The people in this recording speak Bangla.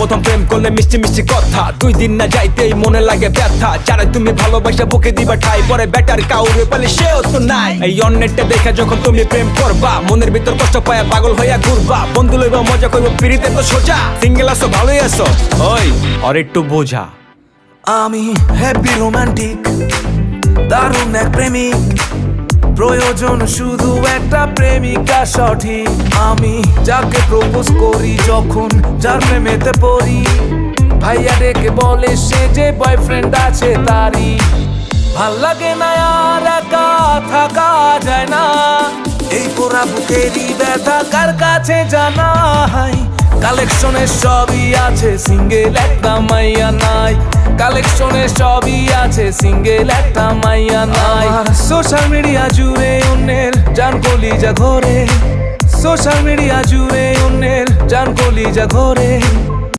প্রথম প্রেম করলে মিষ্টি মিষ্টি কথা, 2 দিন না যাইতেই মনে লাগে ব্যথা। যারা তুমি ভালোবাসা বুকে দিবা ঠাই, পরে বেটার কাউরে পালে সেও তো নাই। এই অন্যেরটা দেখে যখন তুমি প্রেম করবা, মনের ভিতর কষ্ট পায়া পাগল হইয়া ঘুরবা। বন্ধু লইবা মজা করবো, পিড়িতে তো সোজা। সিঙ্গেল আছো ভালোই আছো, ওই আর একটু বোঝা। আমি হ্যাপি রোমান্টিক, দারুণ এক প্রেমিক, প্রয়োজন শুধু একটা প্রেমিকা সঠিক। আমি যাকে প্রপোজ করি, যখন যার প্রেমেতে পড়ি, ভাইয়া ডেকে বলে সে যে বয়ফ্রেন্ড আছে তারই। ভাল লাগে না আর একা থাকা যায় না, এই পোড়া বুকেরই ব্যথা কার কাছে জানাই। কালেকশনে সবই আছে, সিঙ্গেল একটা মাইয়া নাই। কালেকশনে সবই আছে, সিঙ্গেল একটা মাইয়া নাই। সোশ্যাল মিডিয়া জুড়ে অন্যের জান কলিজা ঘরে, সোশ্যাল মিডিয়া জুড়ে অন্যের জান কলিজা ঘরে।